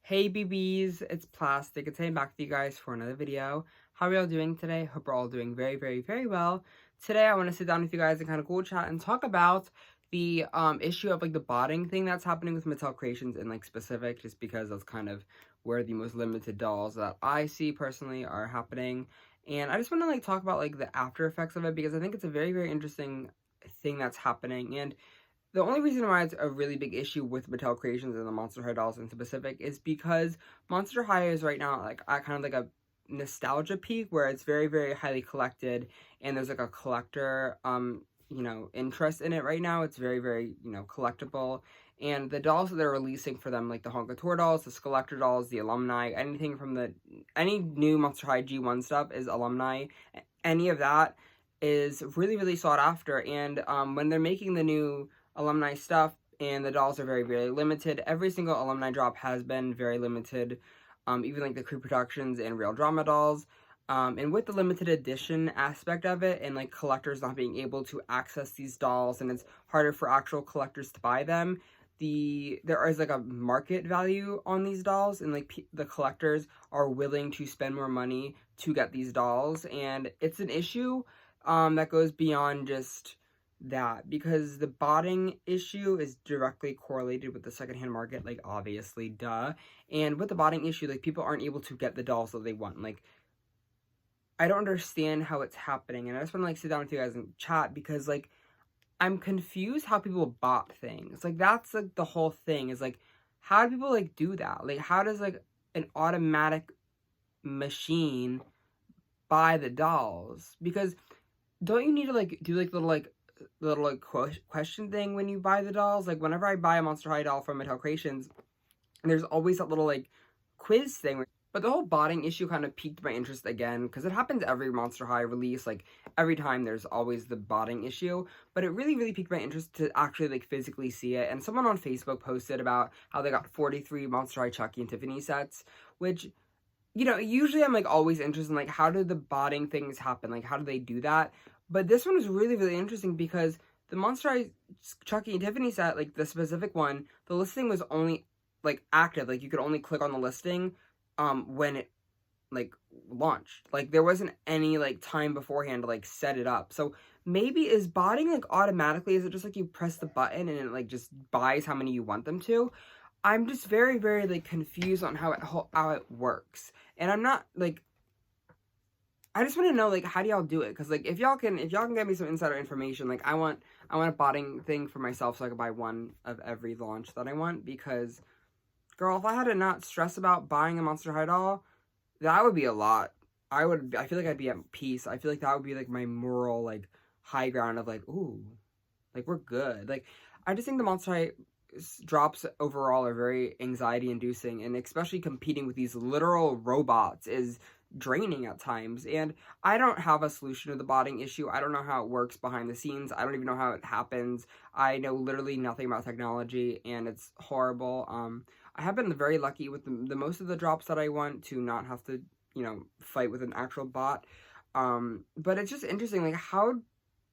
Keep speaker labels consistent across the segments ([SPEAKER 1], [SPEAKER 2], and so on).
[SPEAKER 1] Hey BBs, it's Plastic. It's back with you guys for another video. How are y'all doing today? Hope we're all doing very well. Today I want to sit down with you guys and kind of cool chat and talk about the issue of like the botting thing that's happening with Mattel Creations in like specific, just because that's kind of where the most limited dolls that I see personally are happening. And I just want to like talk about like the after effects of it, because I think it's a very interesting thing that's happening. And the only reason why it's a really big issue with Mattel Creations and the Monster High dolls in specific is because Monster High is right now like at kind of like a nostalgia peak where it's very highly collected, and there's like a collector interest in it right now. It's very collectible, and the dolls that they're releasing for them, like the Honka Tour dolls, the Collector dolls, the alumni, anything from any new Monster High G1 stuff is alumni. Any of that is really sought after, and when they're making the new alumni stuff and the dolls are very limited. Every single alumni drop has been very limited, even like the pre-productions and real drama dolls. And with the limited edition aspect of it, and like collectors not being able to access these dolls, and it's harder for actual collectors to buy them, there is like a market value on these dolls, and like the collectors are willing to spend more money to get these dolls, and it's an issue that goes beyond just that, because the botting issue is directly correlated with the secondhand market, like obviously, duh. And with the botting issue, like people aren't able to get the dolls that they want. Like, I don't understand how it's happening, and I just want to like sit down with you guys and chat, because like I'm confused how people bot things. Like that's like the whole thing is like, how do people like do that? Like how does like an automatic machine buy the dolls? Because don't you need to like do like little question thing when you buy the dolls? Like whenever I buy a Monster High doll from Mattel Creations, there's always that little like quiz thing. But the whole botting issue kind of piqued my interest again, because it happens every Monster High release. Like every time there's always the botting issue, but it really piqued my interest to actually like physically see it. And someone on Facebook posted about how they got 43 Monster High Chucky and Tiffany sets, which, you know, usually I'm like always interested in like, how do the botting things happen? Like how do they do that? But this one was really interesting, because the Monster High Chucky and Tiffany set, like the specific one, the listing was only like active. Like you could only click on the listing when it like launched. Like there wasn't any like time beforehand to like set it up. So maybe is botting like automatically? Is it just like you press the button and it like just buys how many you want them to? I'm just very like confused on how it works. And I'm not like, I just want to know like, how do y'all do it? Because like if y'all can get me some insider information, like I want a botting thing for myself so I can buy one of every launch that I want. Because girl, if I had to not stress about buying a Monster High doll, that would be a lot. I feel like I'd be at peace. I feel like that would be like my moral like high ground of like, ooh, like we're good. Like I just think the Monster High drops overall are very anxiety inducing, and especially competing with these literal robots is draining at times. And I don't have a solution to the botting issue. I don't know how it works behind the scenes. I don't even know how it happens. I know literally nothing about technology, and it's horrible. I have been very lucky with the most of the drops that I want to not have to, you know, fight with an actual bot. But it's just interesting, like how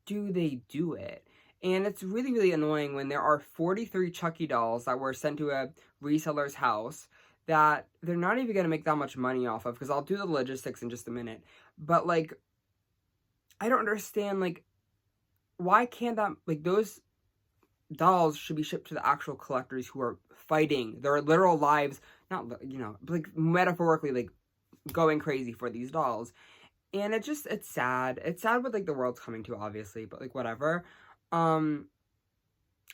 [SPEAKER 1] do they do it? And it's really annoying when there are 43 Chucky dolls that were sent to a reseller's house that they're not even going to make that much money off of, because I'll do the logistics in just a minute. But, like, I don't understand, like, why can't that, like, those dolls should be shipped to the actual collectors who are fighting their literal lives, not, you know, like, metaphorically, like, going crazy for these dolls. And it's sad. It's sad what, like, the world's coming to, obviously, but, like, whatever.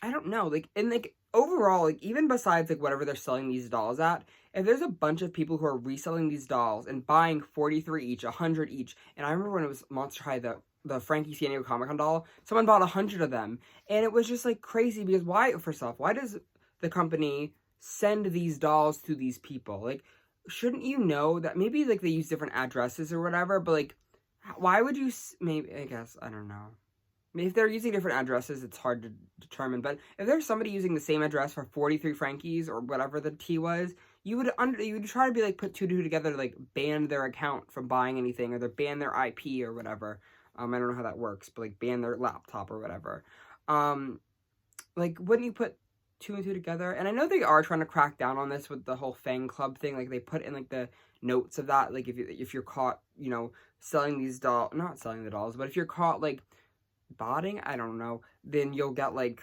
[SPEAKER 1] I don't know, like, and, like, overall, like, even besides, like, whatever they're selling these dolls at, if there's a bunch of people who are reselling these dolls and buying 43 each, 100 each, and I remember when it was Monster High, the Frankie San Diego Comic-Con doll, someone bought 100 of them, and it was just, like, crazy, because first off, why does the company send these dolls to these people? Like, shouldn't you know that maybe, like, they use different addresses or whatever, but, like, why would you, maybe, I guess, I don't know. I mean, if they're using different addresses, it's hard to determine. But if there's somebody using the same address for 43 Frankies or whatever the T was, you would try to be like put two together to like ban their account from buying anything, or they ban their IP or whatever. I don't know how that works, but like ban their laptop or whatever. Like, wouldn't you put two and two together. And I know they are trying to crack down on this with the whole fan club thing. Like, they put in, like, the notes of that. Like, if you're caught, you know, selling these dolls, not selling the dolls, but if you're caught, like, botting, I don't know, then you'll get, like,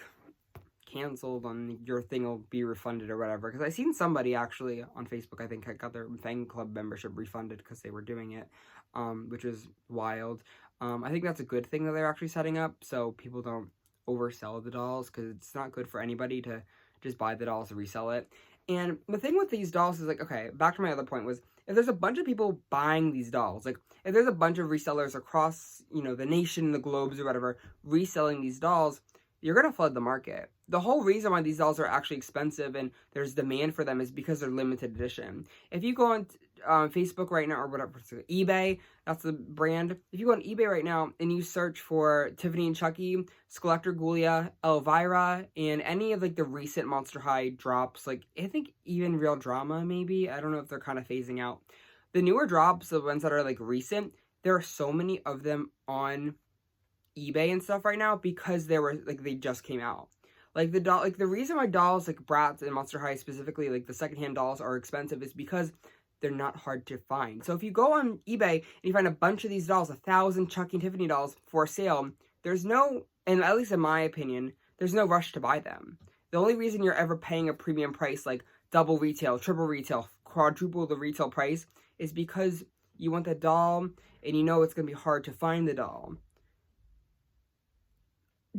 [SPEAKER 1] canceled and your thing will be refunded or whatever. Because I seen somebody actually on Facebook, I think, got their fan club membership refunded because they were doing it, which is wild. I think that's a good thing that they're actually setting up so people don't oversell the dolls, because it's not good for anybody to just buy the dolls and resell it. And the thing with these dolls is, like, okay, back to my other point was, if there's a bunch of people buying these dolls, like, if there's a bunch of resellers across, you know, the nation, the globes, or whatever, reselling these dolls, you're going to flood the market. The whole reason why these dolls are actually expensive and there's demand for them is because they're limited edition. If you go on Facebook right now, or whatever, eBay, that's the brand. If you go on eBay right now and you search for Tiffany and Chucky, Skeletor Ghoulia, Elvira, and any of, like, the recent Monster High drops, like, I think even Real Drama, maybe, I don't know if they're kind of phasing out. The newer drops, the ones that are, like, recent, there are so many of them on eBay and stuff right now because they just came out. Like, the reason why dolls like Bratz and Monster High specifically, like the secondhand dolls, are expensive is because they're not hard to find. So if you go on eBay and you find a bunch of these dolls, 1,000 Chucky and Tiffany dolls for sale, there's no, and at least in my opinion, there's no rush to buy them. The only reason you're ever paying a premium price, like double retail, triple retail, quadruple the retail price, is because you want the doll and you know it's going to be hard to find the doll.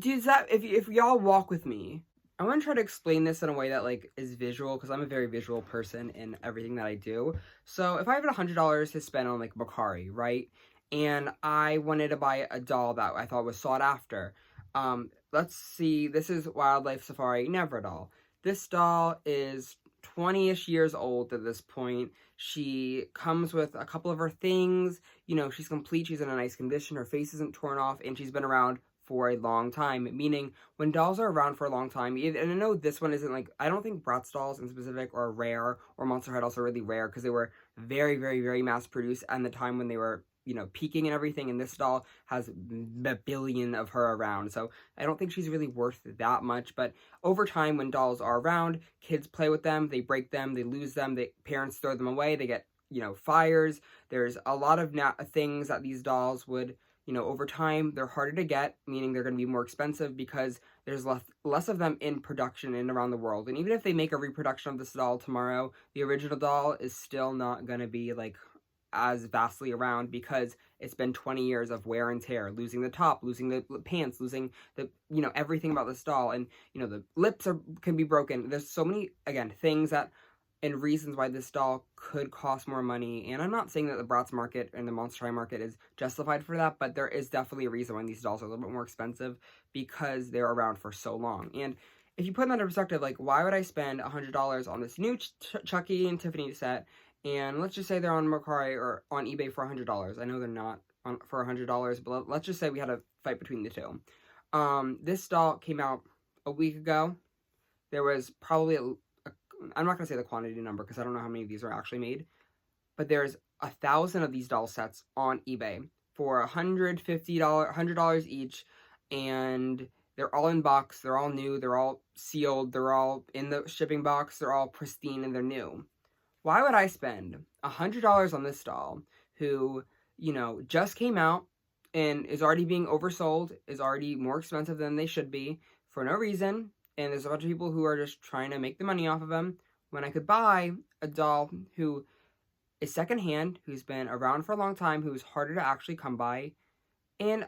[SPEAKER 1] If y'all walk with me, I want to try to explain this in a way that, like, is visual, because I'm a very visual person in everything that I do. So if I have $100 to spend on, like, Macari, right, and I wanted to buy a doll that I thought was sought after, let's see, this is Wildlife Safari Never doll. This doll is 20-ish years old at this point. She comes with a couple of her things, you know, she's complete, she's in a nice condition, her face isn't torn off, and she's been around for a long time, meaning when dolls are around for a long time, and I know this one isn't, like, I don't think Bratz dolls in specific are rare, or Monster High dolls are really rare, because they were very, very, very mass-produced at the time when they were, you know, peaking and everything, and this doll has a billion of her around, so I don't think she's really worth that much. But over time, when dolls are around, kids play with them, they break them, they lose them, parents throw them away, they get, you know, fires. There's a lot of things that these dolls would, you know, over time, they're harder to get, meaning they're going to be more expensive because there's less of them in production and around the world. And even if they make a reproduction of this doll tomorrow, the original doll is still not going to be, like, as vastly around because it's been 20 years of wear and tear, losing the top, losing the pants, losing the, you know, everything about this doll. And, you know, the lips can be broken. There's so many, again, things that, and reasons why this doll could cost more money. And I'm not saying that the Bratz market and the Monster High market is justified for that, but there is definitely a reason why these dolls are a little bit more expensive because they're around for so long. And if you put that in perspective, like, why would I spend $100 on this new Chucky and Tiffany set? And let's just say they're on Macari or on eBay for $100. I know they're not for $100, but let's just say we had a fight between the two. This doll came out a week ago. There was probably I'm not going to say the quantity number because I don't know how many of these are actually made, but there's 1,000 of these doll sets on eBay for $100 each, and they're all in box, they're all new, they're all sealed, they're all in the shipping box, they're all pristine, and they're new. Why would I spend $100 on this doll who, you know, just came out and is already being oversold, is already more expensive than they should be for no reason, and there's a bunch of people who are just trying to make the money off of them, when I could buy a doll who is secondhand, who's been around for a long time, who's harder to actually come by. And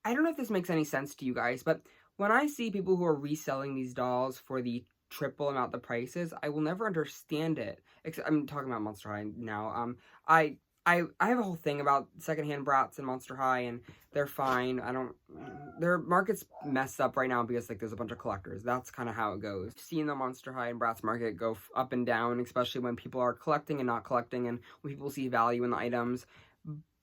[SPEAKER 1] I don't know if this makes any sense to you guys, but when I see people who are reselling these dolls for the triple amount the prices, I will never understand it. I'm talking about Monster High now. I have a whole thing about secondhand Bratz and Monster High, and they're fine. Their market's messed up right now because, like, there's a bunch of collectors. That's kind of how it goes. Seeing the Monster High and Bratz market go up and down, especially when people are collecting and not collecting, and when people see value in the items.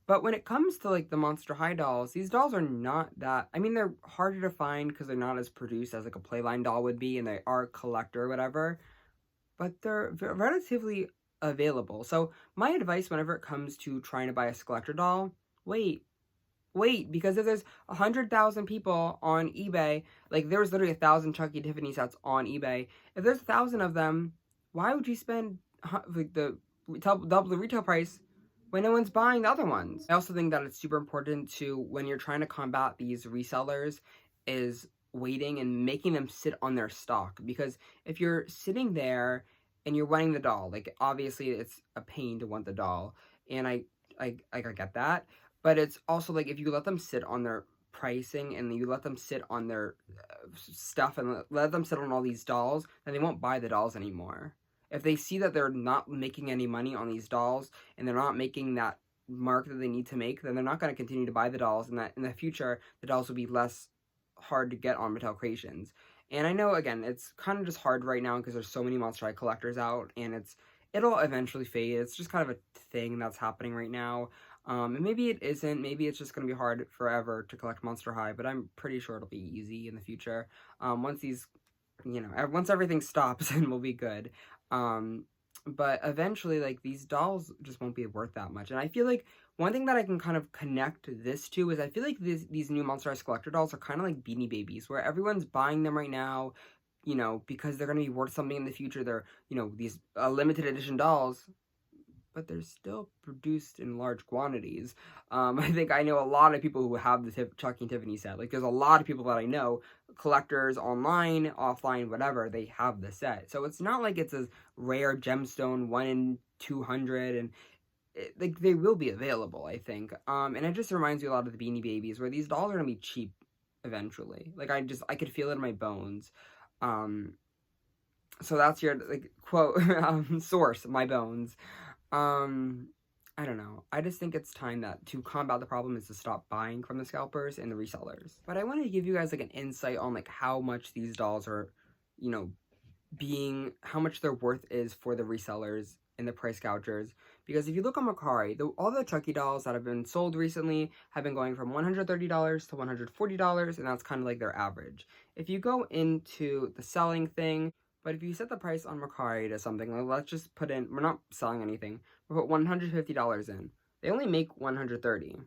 [SPEAKER 1] But when it comes to, like, the Monster High dolls, these dolls are not that, I mean, they're harder to find because they're not as produced as, like, a Playline doll would be, and they are a collector or whatever, but they're relatively available. So my advice whenever it comes to trying to buy a collector doll, wait. wait, because if there's 100,000 people on eBay, like there was literally 1,000 Chucky Tiffany sets on eBay. If there's 1,000 of them, why would you spend like the double the retail price when no one's buying the other ones? I also think that it's super important to, when you're trying to combat these resellers, is waiting and making them sit on their stock. Because if you're sitting there and you're wanting the doll, like obviously it's a pain to want the doll, and I get that, but it's also like if you let them sit on their pricing and you let them sit on their stuff and let them sit on all these dolls, then they won't buy the dolls anymore. If they see that they're not making any money on these dolls and they're not making that mark that they need to make, then they're not going to continue to buy the dolls, and that in the future the dolls will be less hard to get on Mattel Creations. And I know, again, it's kind of just hard right now because there's so many Monster High collectors out, and it'll eventually fade. It's just kind of a thing that's happening right now. And maybe it isn't. Maybe it's just going to be hard forever to collect Monster High, but I'm pretty sure it'll be easy in the future. Once these, once everything stops, and we'll be good. But eventually, like, these dolls just won't be worth that much. And I feel like one thing that I can kind of connect this to is I feel like these new Monster High collector dolls are kind of like Beanie Babies, where everyone's buying them right now, because they're going to be worth something in the future. They're, these limited edition dolls, but they're still produced in large quantities. I think I know a lot of people who have the Chucky and Tiffany set. Like, there's a lot of people that I know, collectors online, offline, whatever, they have the set. So it's not like it's a rare gemstone, 1 in 200, and like, they will be available, I think. And it just reminds me a lot of the Beanie Babies, where these dolls are gonna be cheap eventually. Like, I could feel it in my bones. So that's your, like, quote, source, my bones. I don't know. I just think it's time that to combat the problem is to stop buying from the scalpers and the resellers. But I wanted to give you guys like an insight on like how much these dolls are, how much their worth is for the resellers and the price gougers. Because if you look on Mercari, all the Chucky dolls that have been sold recently have been going from $130 to $140, and that's kind of like their average. If you go into the selling thing, but if you set the price on Mercari to something, like let's just put in, we're not selling anything, we put $150 in, they only make $130.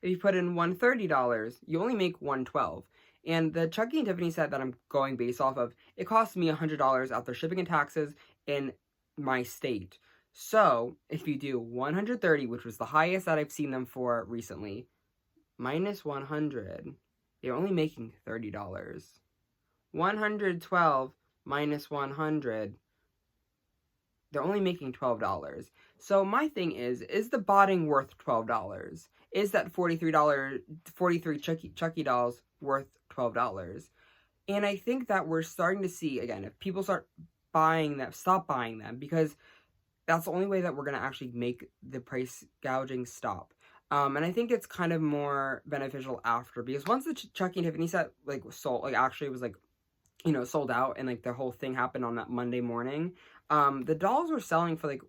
[SPEAKER 1] If you put in $130, you only make $112. And the Chucky and Tiffany set that I'm going based off of, it costs me $100 after shipping and taxes in my state. So if you do 130, which was the highest that I've seen them for recently, minus 100, they're only making $30. 112 minus 100, they're only making $12. So my thing is the botting worth $12? Is that $43 Chucky dolls worth $12? And I think that we're starting to see, again, if people start buying them, stop buying them, because that's the only way that we're going to actually make the price gouging stop. And I think it's kind of more beneficial after, because once the Chucky and Tiffany set, like, sold, like, actually was, like, sold out, and like the whole thing happened on that Monday morning, the dolls were selling for like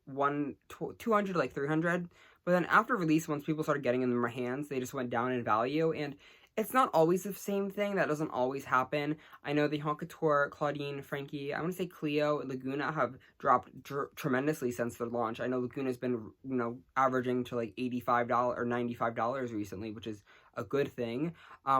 [SPEAKER 1] 200 to like 300, but then after release, once people started getting in their hands, they just went down in value. And it's not always the same thing. That doesn't always happen. I know the Honkator, Claudine, Frankie, I want to say Cleo, and Laguna have dropped tremendously since their launch. I know Laguna's been, averaging to like $85 or $95 recently, which is a good thing.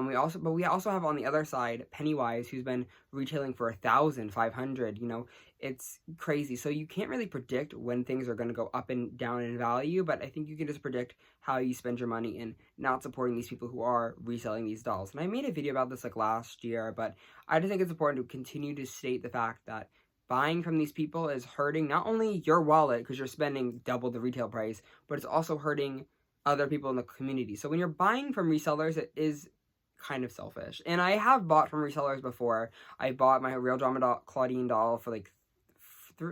[SPEAKER 1] We also have on the other side Pennywise, who's been retailing for $1,500. It's crazy. So you can't really predict when things are going to go up and down in value, but I think you can just predict how you spend your money in not supporting these people who are reselling these dolls. And I made a video about this like last year, but I just think it's important to continue to state the fact that buying from these people is hurting not only your wallet because you're spending double the retail price, but it's also hurting other people in the community. So when you're buying from resellers, it is kind of selfish. And I have bought from resellers before. I bought my Real Drama doll, Claudine doll, for like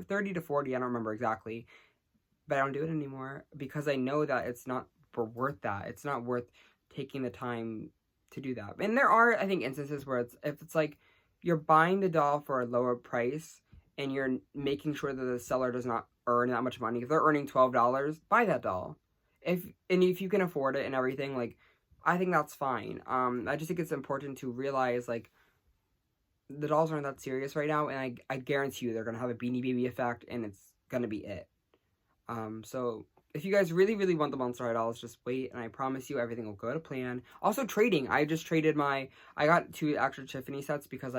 [SPEAKER 1] 30 to 40, I don't remember exactly, but I don't do it anymore because I know that it's not worth that. It's not worth taking the time to do that. And there are, I think, instances where if it's like you're buying the doll for a lower price and you're making sure that the seller does not earn that much money. If they're earning $12, buy that doll. If you can afford it and everything, like, I think that's fine. I just think it's important to realize, like, the dolls aren't that serious right now, and I guarantee you they're going to have a Beanie Baby effect, and it's going to be it. So if you guys really, really want the Monster High dolls, just wait, and I promise you everything will go to plan. Also, trading. I just traded I got 2 extra Tiffany sets because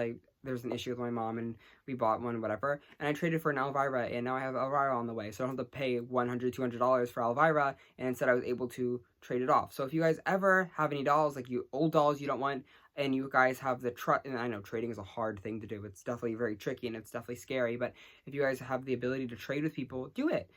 [SPEAKER 1] there's an issue with my mom, and we bought one, whatever, and I traded for an Elvira, and now I have Elvira on the way, so I don't have to pay $100, $200 for Elvira, and instead I was able to trade it off. So if you guys ever have any dolls, like old dolls you don't want, and you guys have the trust, and I know trading is a hard thing to do, it's definitely very tricky, and it's definitely scary, but if you guys have the ability to trade with people, do it.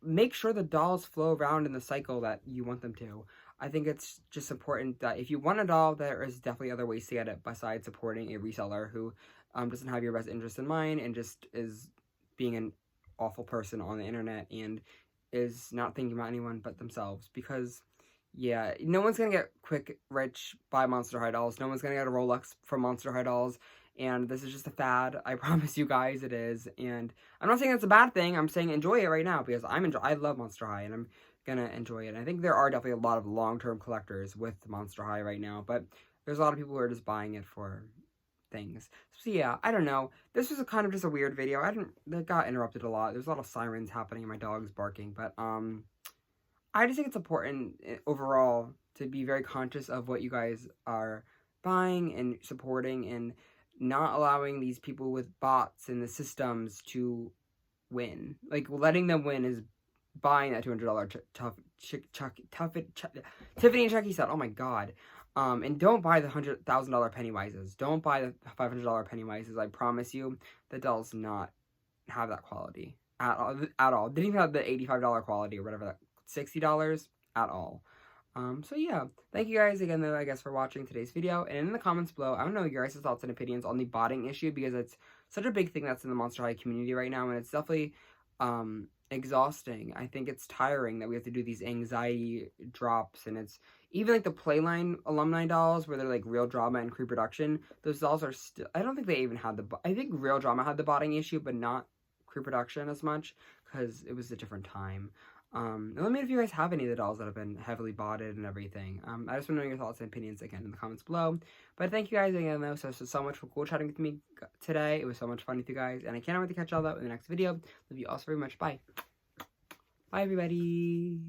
[SPEAKER 1] Make sure the dolls flow around in the cycle that you want them to. I think it's just important that if you want a doll, there is definitely other ways to get it besides supporting a reseller who doesn't have your best interest in mind and just is being an awful person on the internet and is not thinking about anyone but themselves. Because, yeah, no one's going to get quick rich by Monster High dolls. No one's going to get a Rolex from Monster High dolls. And this is just a fad. I promise you guys it is. And I'm not saying it's a bad thing. I'm saying enjoy it right now because I love Monster High and I'm gonna enjoy it. And I think there are definitely a lot of long-term collectors with Monster High right now, but there's a lot of people who are just buying it for things. So yeah, I don't know. This was kind of just a weird video. It got interrupted a lot. There's a lot of sirens happening and my dog's barking, but I just think it's important overall to be very conscious of what you guys are buying and supporting and not allowing these people with bots and the systems to win. Like, letting them win is buying that $200 Tiffany and Chucky set. Oh my god. And don't buy the $100,000 Pennywises. Don't buy the $500 Pennywises. I promise you, the dolls not have that quality at all. At all. Didn't even have the $85 quality or whatever, that $60 at all. So yeah, thank you guys again, though, I guess, for watching today's video. And in the comments below, I don't know your guys' thoughts and opinions on the botting issue because it's such a big thing that's in the Monster High community right now, and it's definitely exhausting. I think it's tiring that we have to do these anxiety drops, and it's even like the Playline alumni dolls where they're like Real Drama and Pre-Production. Those dolls are still, I don't think they even had I think Real Drama had the botting issue, but not Pre-Production as much because it was a different time. And let me know if you guys have any of the dolls that have been heavily botted and everything. I just want to know your thoughts and opinions again in the comments below. But thank you guys again, though, so much for cool chatting with me today. It was so much fun with you guys, and I can't wait to catch y'all out in the next video. Love you all so very much. Bye. Bye, everybody.